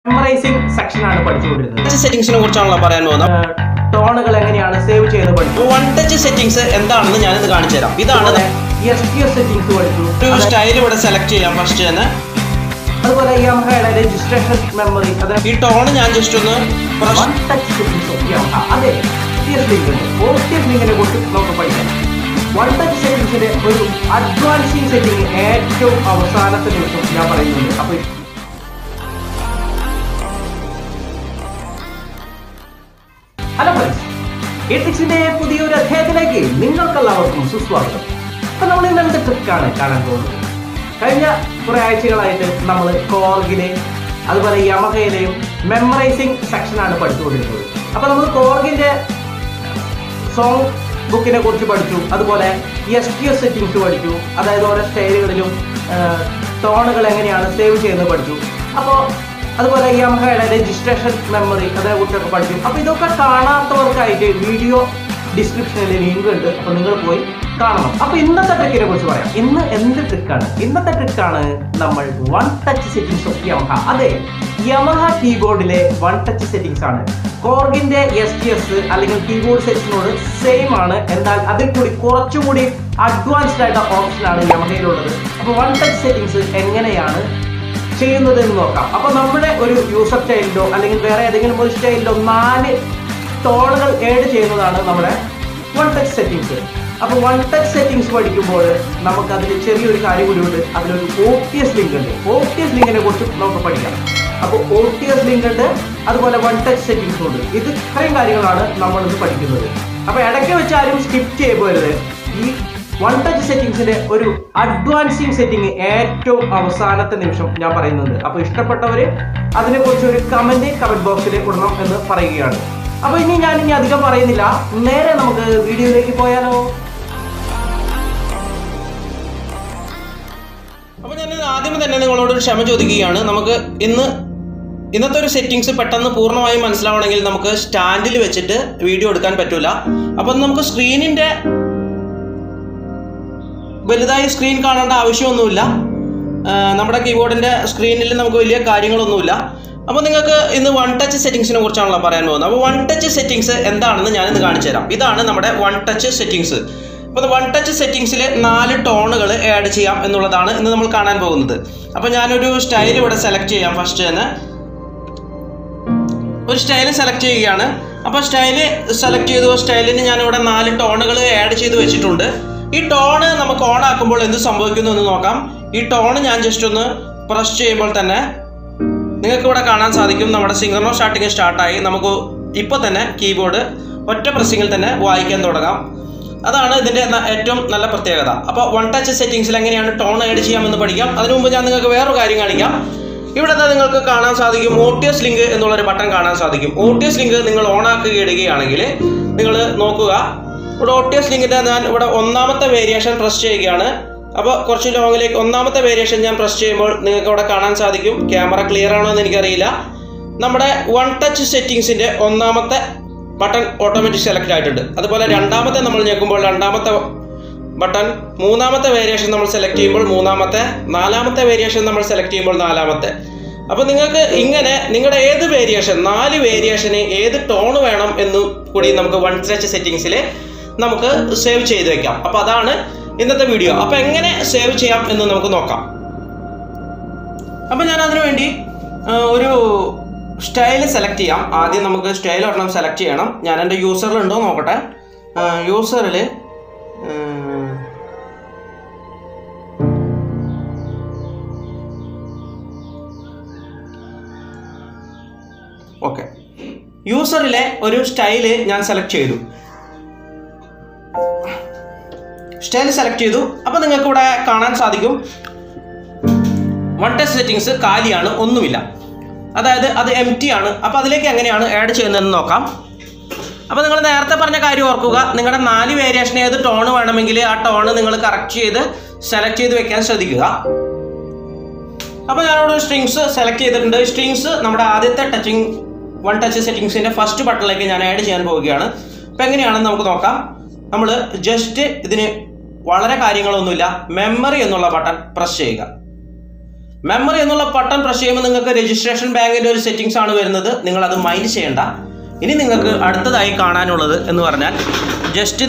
Memorizing section ആണ് പഠിച്ചുകൊണ്ടിരുന്നത്. സെറ്റിംഗ്സിനെ കുറിച്ചാണല്ലോ പറയാൻ പോകുന്നത്. ടോണുകൾ എങ്ങനെയാണ് സേവ് ചെയ്യുന്നത് പഠിച്ചു. വൺ ടച്ച് സെറ്റിംഗ്സ് എന്താണെന്ന് ഞാൻ ഇന്ന് കാണിച്ചു തരാം. ഇതാണ് OTS സെറ്റിംഗ്സ് പഠിച്ചു. ഒരു സ്റ്റൈൽ ഇവിടെ സെലക്ട് ചെയ്യാം ഫസ്റ്റ് തന്നെ. അതുപോലെ യമഹയുടെ രജിസ്ട്രേഷൻ മെമ്മറി ഈ ടോൺ ഞാൻ ജസ്റ്റ് ഒന്ന് one touch settings of Yamaha. അതെ, OTS ലിങ്ക് ഉണ്ട്. OTS ലിങ്കിനെ കുറിച്ച് നമുക്ക് പഠിക്കാം. വൺ ടച്ച് സെറ്റിംഗ്സിന്റെ ഒരു അഡ്വാൻസിങ് സെറ്റിംഗ് ഏറ്റവും അവസാനത്തെ നിമിഷം ഞാൻ പറയുന്നുണ്ട്. അപ്പോൾ ഹലോ ഫ്രണ്ട്സ്, കീട്രിക്സിന്റെ പുതിയൊരു അധ്യായത്തിലേക്ക് നിങ്ങൾക്കെല്ലാവർക്കും സുസ്വാഗതം. അപ്പൊ നമ്മൾ ഇന്ന് എന്ത് ട്രിക്കാണ് കാണാൻ പോകുന്നത്? കഴിഞ്ഞ കുറെ ആഴ്ചകളായിട്ട് നമ്മൾ കോർഗിലെ അതുപോലെ യമഹയിലെയും മെമ്മറൈസിങ് സെക്ഷനാണ് പഠിച്ചുകൊണ്ടിരുന്നത്. അപ്പൊ നമ്മൾ കോർഗിന്റെ സോങ് ബുക്കിനെ കുറിച്ച് പഠിച്ചു, അതുപോലെ OTS സെറ്റിംഗ്സ് പഠിച്ചു, അതായത് ഓരോ സ്റ്റൈലുകളിലും ടോണുകൾ എങ്ങനെയാണ് സേവ് ചെയ്യുന്നത് പഠിച്ചു. അപ്പോൾ അതുപോലെ യമഹയുടെ രജിസ്ട്രേഷൻ മെമ്മറി അതിനെ കുറിച്ചൊക്കെ പഠിച്ചു. അപ്പോൾ ഇതൊക്കെ കാണാത്തവർക്കായിട്ട് വീഡിയോ ഡിസ്ക്രിപ്ഷനിൽ ലിങ്ക് ഉണ്ട്, അപ്പോൾ നിങ്ങൾ പോയി കാണണം. അപ്പോൾ ഇന്നത്തെ ട്രിക്കിനെ കുറിച്ച് പറയാം. ഇന്ന് എന്ത് ട്രിക്കാണ്? ഇന്നത്തെ ട്രിക്കാണ് നമ്മൾ one touch settings of Yamaha. അതെ, യമഹ കീബോർഡിലെ വൺ ടച്ച് സെറ്റിംഗ്സ് ആണ്. കോർഗിന്റെ OTS അല്ലെങ്കിൽ കീബോർഡ് സെറ്റിംഗ്സിനോട് സെയിം ആണ്, എന്നാൽ അതിൽ കൂടി കുറച്ചുകൂടി അഡ്വാൻസ്ഡ് ആയിട്ട് ഓപ്ഷനാണ് യമഹയിലുള്ളത്. അപ്പോൾ വൺ ടച്ച് സെറ്റിംഗ്സ് എങ്ങനെയാണ് ചെയ്യുന്നത് എന്ന് നോക്കാം. അപ്പോൾ നമ്മുടെ ഒരു യൂസർ സ്റ്റൈലിലോ അല്ലെങ്കിൽ വേറെ ഏതെങ്കിലും ഒരു സ്റ്റൈലിലോ 4 ടോണുകൾ ആഡ് ചെയ്യുന്നതാണ് നമ്മുടെ വൺ ടച്ച് സെറ്റിംഗ്സ്. അപ്പോൾ വൺ ടച്ച് സെറ്റിംഗ്സ് പഠിക്കുമ്പോൾ നമുക്ക് അതിൽ ചെറിയൊരു കാര്യം കൂടി ഉണ്ട്. അതിലൊരു OTS ലിങ്ക് ഉണ്ട്. OTS ലിങ്കിനെ കുറിച്ച് നമുക്ക് പഠിക്കാം. അപ്പോൾ OTS ലിങ്ക് ഉണ്ട്, അതുപോലെ വൺ ടച്ച് സെറ്റിംഗ്സ് ഉണ്ട്. ഇത് ഇത്രയും കാര്യങ്ങളാണ് നമ്മളിത് പഠിക്കുന്നത്. അപ്പോൾ ഇടയ്ക്ക് വെച്ച് ആരും സ്കിപ്പ് ചെയ്യരുത്. ഈ വൺ ടച്ച് സെറ്റിംഗ്സിന്റെ ഒരു അഡ്വാൻസിങ് സെറ്റിംഗ് ഏറ്റവും അവസാനത്തെ നിമിഷം ഞാൻ പറയുന്നുണ്ട്. അപ്പോൾ ഇഷ്ടപ്പെട്ടവര് അതിനെക്കുറിച്ച് ഒരു കമന്റ് ബോക്സിൽ ഇടണം എന്ന് പറയുകയാണ്. അപ്പോൾ ഇനി അധികം പറയുന്നില്ല, നേരെ നമുക്ക് വീഡിയോയിലേക്ക് പോയാലോ. അപ്പോൾ ഞാൻ ആദ്യം തന്നെ നിങ്ങളോട് ഒരു ക്ഷമ ചോദിക്കുകയാണ്. നമുക്ക് ഇന്നത്തെ ഒരു സെറ്റിംഗ്സ് പെട്ടെന്ന് പൂർണ്ണമായും മനസ്സിലാവണമെങ്കിൽ നമുക്ക് സ്റ്റാൻഡിൽ വെച്ചിട്ട് വീഡിയോ എടുക്കാൻ പറ്റൂല. അപ്പം നമുക്ക് സ്ക്രീനിന്റെ വലുതായി സ്ക്രീൻ കാണേണ്ട ആവശ്യമൊന്നുമില്ല. നമ്മുടെ കീബോർഡിന്റെ സ്ക്രീനിൽ നമുക്ക് വലിയ കാര്യങ്ങളൊന്നുമില്ല. അപ്പോൾ നിങ്ങൾക്ക് ഇന്ന് വൺ ടച്ച് സെറ്റിംഗ്സിനെ കുറിച്ചാണല്ലോ പറയാൻ പോകുന്നത്. അപ്പോൾ വൺ ടച്ച് സെറ്റിംഗ്സ് എന്താണെന്ന് ഞാനിന്ന് കാണിച്ചു തരാം. ഇതാണ് നമ്മുടെ വൺ ടച്ച് സെറ്റിംഗ്സ്. അപ്പോൾ വൺ ടച്ച് സെറ്റിംഗ്സിൽ 4 ടോണുകൾ ആഡ് ചെയ്യാം എന്നുള്ളതാണ് ഇന്ന് നമ്മൾ കാണാൻ പോകുന്നത്. അപ്പോൾ ഞാനൊരു സ്റ്റൈൽ ഇവിടെ സെലക്ട് ചെയ്യാം. ഫസ്റ്റ് തന്നെ ഒരു സ്റ്റൈൽ സെലക്ട് ചെയ്യുകയാണ്. അപ്പോൾ സ്റ്റൈല് സെലക്ട് ചെയ്തു. സ്റ്റൈലിന് ഞാനിവിടെ 4 ടോണുകൾ ആഡ് ചെയ്ത് വെച്ചിട്ടുണ്ട്. ഈ ടോണ് നമുക്ക് ഓൺ ആക്കുമ്പോൾ എന്ത് സംഭവിക്കുന്നു എന്ന് നോക്കാം. ഈ ടോണ് ഞാൻ ജസ്റ്റ് ഒന്ന് പ്രസ് ചെയ്യുമ്പോൾ തന്നെ നിങ്ങൾക്ക് ഇവിടെ കാണാൻ സാധിക്കും നമ്മുടെ സിംഗർണോ സ്റ്റാർട്ടിങ് സ്റ്റാർട്ടായി. നമുക്ക് ഇപ്പോൾ തന്നെ കീബോർഡ് ഒറ്റ പ്രസ്സിങ്ങിൽ തന്നെ വായിക്കാൻ തുടങ്ങാം. അതാണ് ഇതിൻ്റെ ഏറ്റവും നല്ല പ്രത്യേകത. അപ്പോൾ വൺ ടച്ച് സെറ്റിംഗ്സിൽ എങ്ങനെയാണ് ടോൺ ആഡ് ചെയ്യാമെന്ന് പഠിക്കാം. അതിനു മുമ്പ് ഞാൻ നിങ്ങൾക്ക് വേറൊരു കാര്യം കാണിക്കാം. ഇവിടെ നിങ്ങൾക്ക് കാണാൻ സാധിക്കും OTS ലിങ്ക് എന്നുള്ളൊരു ബട്ടൺ കാണാൻ സാധിക്കും. OTS ലിങ്ക് നിങ്ങൾ ഓൺ ആക്കി ഇടുകയാണെങ്കിൽ നിങ്ങൾ നോക്കുക, ഇവിടെ OTS ലിങ്കിൻ്റെ ഞാൻ ഇവിടെ 1ാമത്തെ വേരിയേഷൻ പ്രസ് ചെയ്യുകയാണ്. അപ്പോൾ കുറച്ച് ലോങ്ങിലേക്ക് 1ാമത്തെ വേരിയേഷൻ ഞാൻ പ്രസ് ചെയ്യുമ്പോൾ നിങ്ങൾക്ക് ഇവിടെ കാണാൻ സാധിക്കും. ക്യാമറ ക്ലിയർ ആണോ എന്ന് എനിക്കറിയില്ല. നമ്മുടെ വൺ ടച്ച് സെറ്റിംഗ്സിൻ്റെ 1ാമത്തെ ബട്ടൺ ഓട്ടോമാറ്റിക് സെലക്ട് ആയിട്ടുണ്ട്. അതുപോലെ 2ാമത്തെ നമ്മൾ ഞെക്കുമ്പോൾ 2ാമത്തെ ബട്ടൺ, 3ാമത്തെ വേരിയേഷൻ നമ്മൾ സെലക്ട് ചെയ്യുമ്പോൾ 3ാമത്തെ, 4ാമത്തെ വേരിയേഷൻ നമ്മൾ സെലക്ട് ചെയ്യുമ്പോൾ 4ാമത്തെ. അപ്പോൾ നിങ്ങൾക്ക് ഇങ്ങനെ നിങ്ങളുടെ ഏത് വേരിയേഷൻ 4 വേരിയേഷന് ഏത് ടോൺ വേണം എന്നും കൂടി നമുക്ക് വൺ ടച്ച് സെറ്റിംഗ്സിൽ നമുക്ക് സേവ് ചെയ്ത് വെക്കാം. അപ്പോൾ അതാണ് ഇന്നത്തെ വീഡിയോ. അപ്പോൾ എങ്ങനെ സേവ് ചെയ്യാം എന്ന് നമുക്ക് നോക്കാം. അപ്പോൾ ഞാൻ അതിനു വേണ്ടി ഒരു സ്റ്റൈൽ സെലക്ട് ചെയ്യാം. ആദ്യം നമുക്ക് സ്റ്റൈൽ ഒരെണ്ണം സെലക്ട് ചെയ്യണം. ഞാൻ എൻ്റെ യൂസറിലുണ്ടോ നോക്കട്ടെ. യൂസറിൽ ഓക്കെ, യൂസറിലെ ഒരു സ്റ്റൈല് ഞാൻ സെലക്ട് ചെയ്തു. സ്റ്റൈൽ സെലക്ട് ചെയ്തു. അപ്പോൾ നിങ്ങൾക്ക് ഇവിടെ കാണാൻ സാധിക്കും വൺ ടച്ച് സെറ്റിംഗ്സ് കാലിയാണ്, ഒന്നുമില്ല. അതായത് അത് എംപ്റ്റി ആണ്. അപ്പോൾ അതിലേക്ക് എങ്ങനെയാണ് ആഡ് ചെയ്യുന്നതെന്ന് നോക്കാം. അപ്പോൾ നിങ്ങൾ നേരത്തെ പറഞ്ഞ കാര്യം ഓർക്കുക. നിങ്ങളുടെ 4 വേരിയേഷൻ ഏത് ടോൺ വേണമെങ്കിൽ ആ ടോൺ നിങ്ങൾ കറക്റ്റ് ചെയ്ത് സെലക്ട് ചെയ്ത് വെക്കാൻ ശ്രദ്ധിക്കുക. അപ്പോൾ ഞാനിവിടെ സ്ട്രിങ്സ് സെലക്ട് ചെയ്തിട്ടുണ്ട്. സ്ട്രിങ്സ് നമ്മുടെ ആദ്യത്തെ വൺ ടച്ച് സെറ്റിംഗ്സിൻ്റെ ഫസ്റ്റ് ബട്ടണിലേക്ക് ഞാൻ ആഡ് ചെയ്യാൻ പോവുകയാണ്. അപ്പോൾ എങ്ങനെയാണെന്ന് നമുക്ക് നോക്കാം. നമ്മൾ ജസ്റ്റ് ഇതിന് വളരെ കാര്യങ്ങളൊന്നുമില്ല, മെമ്മറി എന്നുള്ള ബട്ടൺ പ്രസ് ചെയ്യുക. മെമ്മറി എന്നുള്ള ബട്ടൺ പ്രസ് ചെയ്യുമ്പോൾ നിങ്ങൾക്ക് രജിസ്ട്രേഷൻ ബാങ്കിൻ്റെ ഒരു സെറ്റിങ്സ് ആണ് വരുന്നത്. നിങ്ങളത് മൈൻഡ് ചെയ്യേണ്ട. ഇനി നിങ്ങൾക്ക് അടുത്തതായി കാണാനുള്ളത് എന്ന് പറഞ്ഞാൽ ജസ്റ്റ്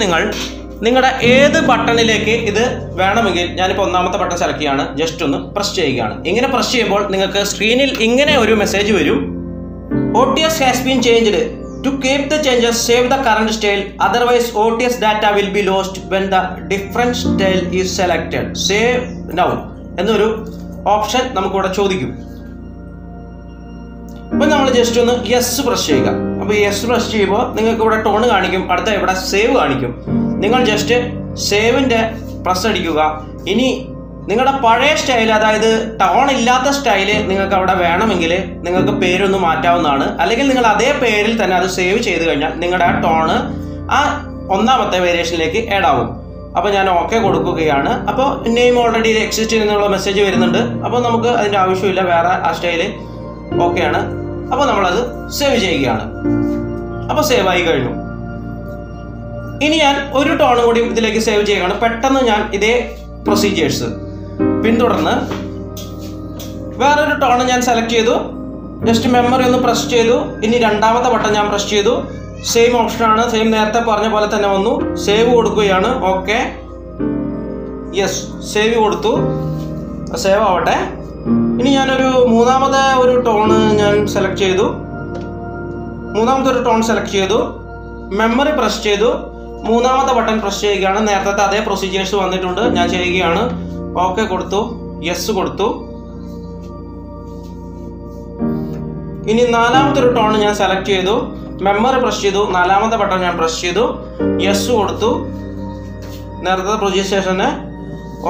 നിങ്ങളുടെ ഏത് ബട്ടണിലേക്ക് ഇത് വേണമെങ്കിൽ ഞാനിപ്പോൾ ഒന്നാമത്തെ ബട്ടൺ സെലക്ട് ചെയ്യാണ്, ജസ്റ്റ് ഒന്ന് പ്രസ് ചെയ്യുകയാണ്. ഇങ്ങനെ പ്രസ് ചെയ്യുമ്പോൾ നിങ്ങൾക്ക് സ്ക്രീനിൽ ഇങ്ങനെ ഒരു മെസ്സേജ് വരും. OTS has been changed. To keep the changes, save the current style. Otherwise, OTS data will be lost when the different style is selected. Save now എന്നൊരു ഓപ്ഷൻ നമുക്കിവിടെ ചോദിക്കും. അപ്പം നമ്മൾ ജസ്റ്റ് ഒന്ന് യെസ് പ്രസ് ചെയ്യുക. അപ്പോൾ yes press ചെയ്യുമ്പോൾ നിങ്ങൾക്ക് ഇവിടെ ടോൺ കാണിക്കും, അടുത്ത ഇവിടെ സേവ് കാണിക്കും. നിങ്ങൾ ജസ്റ്റ് സേവിൻ്റെ പ്രസ് അടിക്കുക. ഇനി നിങ്ങളുടെ പഴയ സ്റ്റൈൽ, അതായത് ടോൺ ഇല്ലാത്ത സ്റ്റൈല് നിങ്ങൾക്ക് അവിടെ വേണമെങ്കിൽ നിങ്ങൾക്ക് പേരൊന്ന് മാറ്റാവുന്നതാണ്. അല്ലെങ്കിൽ നിങ്ങൾ അതേ പേരിൽ തന്നെ അത് സേവ് ചെയ്ത് കഴിഞ്ഞാൽ നിങ്ങളുടെ ആ ടോണ് ആ ഒന്നാമത്തെ വേരിയേഷനിലേക്ക് ആഡ് ആവും. അപ്പോൾ ഞാൻ ഓക്കെ കൊടുക്കുകയാണ്. അപ്പോൾ നെയിം ഓൾറെഡി എക്സിസ്റ്റ് ചെയ്യുന്നുള്ള മെസ്സേജ് വരുന്നുണ്ട്. അപ്പോൾ നമുക്ക് അതിൻ്റെ ആവശ്യമില്ല, വേറെ ആ സ്റ്റൈല് ഓക്കെയാണ്. അപ്പോൾ നമ്മളത് സേവ് ചെയ്യുകയാണ്. അപ്പോൾ സേവ് ആയി കഴിഞ്ഞു. ഇനി ഞാൻ ഒരു ടോൺ കൂടി ഇതിലേക്ക് സേവ് ചെയ്യുകയാണ്. പെട്ടെന്ന് ഞാൻ ഇതേ പ്രൊസീജിയേഴ്സ് പിന്തുടർന്ന് വേറൊരു ടോൺ ഞാൻ സെലക്ട് ചെയ്തു. ജസ്റ്റ് മെമ്മറി ഒന്ന് പ്രസ് ചെയ്തു. ഇനി രണ്ടാമത്തെ ബട്ടൺ ഞാൻ പ്രസ് ചെയ്തു. സെയിം ഓപ്ഷനാണ്, സെയിം നേരത്തെ പറഞ്ഞ പോലെ തന്നെ വന്നു. സേവ് കൊടുക്കുകയാണ്. ഓക്കെ, യെസ്, സേവ് കൊടുത്തു. സേവ് ആവട്ടെ. ഇനി ഞാനൊരു മൂന്നാമത്തെ ഒരു ടോണ് ഞാൻ സെലക്ട് ചെയ്തു. മൂന്നാമത്തെ ഒരു ടോൺ സെലക്ട് ചെയ്തു. മെമ്മറി പ്രസ് ചെയ്തു. മൂന്നാമത്തെ ബട്ടൺ പ്രസ് ചെയ്യുകയാണ്. നേരത്തെ അതേ പ്രൊസീജിയേഴ്സ് വന്നിട്ടുണ്ട്, ഞാൻ ചെയ്യുകയാണ്. ഓക്കെ കൊടുത്തു, യെസ് കൊടുത്തു. ഇനി നാലാമത്തെ ഒരു ടോൺ ഞാൻ സെലക്ട് ചെയ്തു. മെമ്മറി പ്രസ് ചെയ്തു. നാലാമത്തെ ബട്ടൺ ഞാൻ പ്രസ് ചെയ്തു. യെസ് കൊടുത്തു. നേരത്തെ പ്രൊസീജിയേഴ്സിന്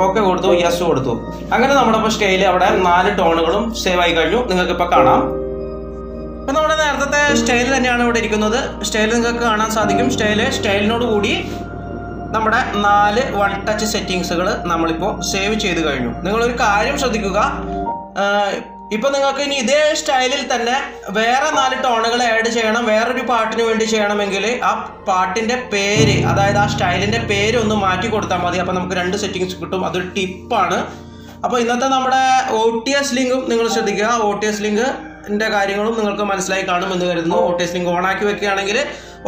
ഓക്കെ കൊടുത്തു, യെസ് കൊടുത്തു. അങ്ങനെ നമ്മുടെ ഇപ്പോൾ സ്റ്റൈല് അവിടെ 4 ടോണുകളും സേവ് ആയി കഴിഞ്ഞു. നിങ്ങൾക്കിപ്പോൾ കാണാം. ഇപ്പം നമ്മുടെ നേരത്തെ സ്റ്റൈൽ തന്നെയാണ് ഇവിടെ ഇരിക്കുന്നത്. സ്റ്റൈൽ നിങ്ങൾക്ക് കാണാൻ സാധിക്കും. സ്റ്റൈലിനോട് കൂടി നമ്മുടെ 4 വൺ ടച്ച് സെറ്റിങ്സുകൾ നമ്മളിപ്പോൾ സേവ് ചെയ്ത് കഴിഞ്ഞു. നിങ്ങളൊരു കാര്യം ശ്രദ്ധിക്കുക, ഇപ്പം നിങ്ങൾക്ക് ഇനി ഇതേ സ്റ്റൈലിൽ തന്നെ വേറെ 4 ടോണുകൾ ആഡ് ചെയ്യണം, വേറൊരു പാട്ടിന് വേണ്ടി ചെയ്യണമെങ്കിൽ ആ പാട്ടിൻ്റെ പേര്, അതായത് ആ സ്റ്റൈലിൻ്റെ പേര് ഒന്ന് മാറ്റി കൊടുത്താൽ മതി. അപ്പോൾ നമുക്ക് 2 സെറ്റിങ്സ് കിട്ടും. അതൊരു ടിപ്പാണ്. അപ്പോൾ ഇന്നത്തെ നമ്മുടെ OTS ലിങ്കും നിങ്ങൾ ശ്രദ്ധിക്കുക. OTS ലിങ്കിൻ്റെ കാര്യങ്ങളും നിങ്ങൾക്ക് മനസ്സിലായി കാണുമെന്ന് കരുതുന്നു. OTS ലിങ്ക് ഓണാക്കി വെക്കുകയാണെങ്കിൽ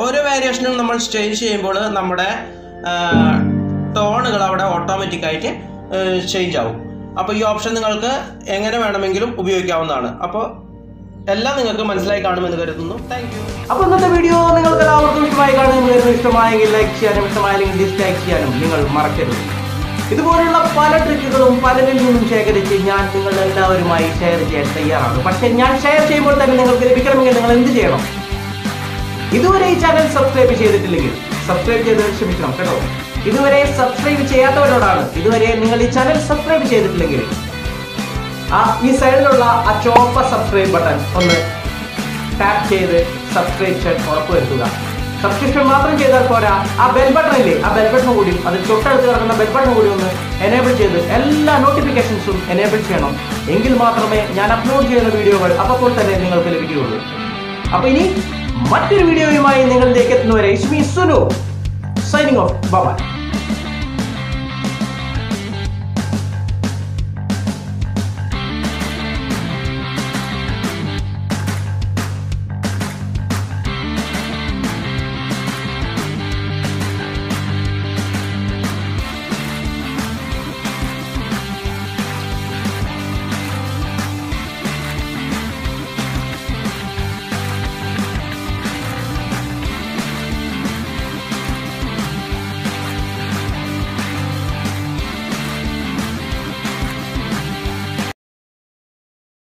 ഓരോ വേരിയേഷനും നമ്മൾ ചേഞ്ച് ചെയ്യുമ്പോൾ നമ്മുടെ ടോണുകൾ അവിടെ ഓട്ടോമാറ്റിക്കായിട്ട് ചേഞ്ച് ആവും. അപ്പോൾ ഈ ഓപ്ഷൻ നിങ്ങൾക്ക് എങ്ങനെ വേണമെങ്കിലും ഉപയോഗിക്കാവുന്നതാണ്. അപ്പോൾ എല്ലാം നിങ്ങൾക്ക് മനസ്സിലായി കാണുമെന്ന് കരുതുന്നു. Thank you. അപ്പോൾ ഇന്നത്തെ വീഡിയോ നിങ്ങൾക്ക് എല്ലാവർക്കും ഇഷ്ടമായി കാണുമെന്ന് കരുതുന്നു. ഇഷ്ടമായെങ്കിൽ ലൈക്ക് ചെയ്യാനും ഇഷ്ടമായെങ്കിൽ ഡിസ്ലൈക്ക് ചെയ്യാനും നിങ്ങൾ മറക്കരുത്. ഇതുപോലുള്ള പല ട്രിക്കുകളും പലരിൽ നിന്നും ശേഖരിച്ച് ഞാൻ നിങ്ങളെല്ലാവരുമായി ഷെയർ ചെയ്യാൻ തയ്യാറാണ്. പക്ഷേ ഞാൻ ഷെയർ ചെയ്യുമ്പോൾ തന്നെ നിങ്ങൾക്ക് ലഭിക്കണമെങ്കിൽ നിങ്ങൾ എന്ത് ചെയ്യണം? ഇതുവരെ ഈ ചാനൽ സബ്സ്ക്രൈബ് ചെയ്തിട്ടില്ലെങ്കിൽ സബ്സ്ക്രൈബ് ചെയ്ത് ക്ഷമിക്കണം കേട്ടോ. ഇതുവരെ സബ്സ്ക്രൈബ് ചെയ്യാത്തവരോടാണ്, ഇതുവരെ നിങ്ങൾ ഈ ചാനൽ സബ്സ്ക്രൈബ് ചെയ്തിട്ടില്ലെങ്കിൽ ഈ സൈഡിലുള്ള ആ ചുവപ്പ സബ്സ്ക്രൈബ് ബട്ടൺ ഒന്ന് ടാപ്പ് ചെയ്ത് സബ്സ്ക്രിപ്ഷൻ ഉറപ്പുവരുത്തുക. സബ്സ്ക്രിപ്ഷൻ മാത്രം ചെയ്താൽ പോരാ, ആ ബെൽ ബട്ടൺ ഇല്ലേ, ആ ബെൽ ബട്ടൺ കൂടി, അത് തൊട്ടടുത്ത് കിടക്കുന്ന ബെൽ ബട്ടൺ കൂടി ഒന്ന് എനേബിൾ ചെയ്ത് എല്ലാ നോട്ടിഫിക്കേഷൻസും എനേബിൾ ചെയ്യണം. എങ്കിൽ മാത്രമേ ഞാൻ അപ്ലോഡ് ചെയ്യുന്ന വീഡിയോകൾ അപ്പോൾ തന്നെ നിങ്ങൾക്ക് ലഭിക്കുകയുള്ളൂ. അപ്പോൾ ഇനി മറ്റൊരു വീഡിയോയുമായി നിങ്ങളിലേക്ക് എത്തുന്നവരെ ഇസ്മി സുനു സൈനിങ് ഓഫ്. ബൈ.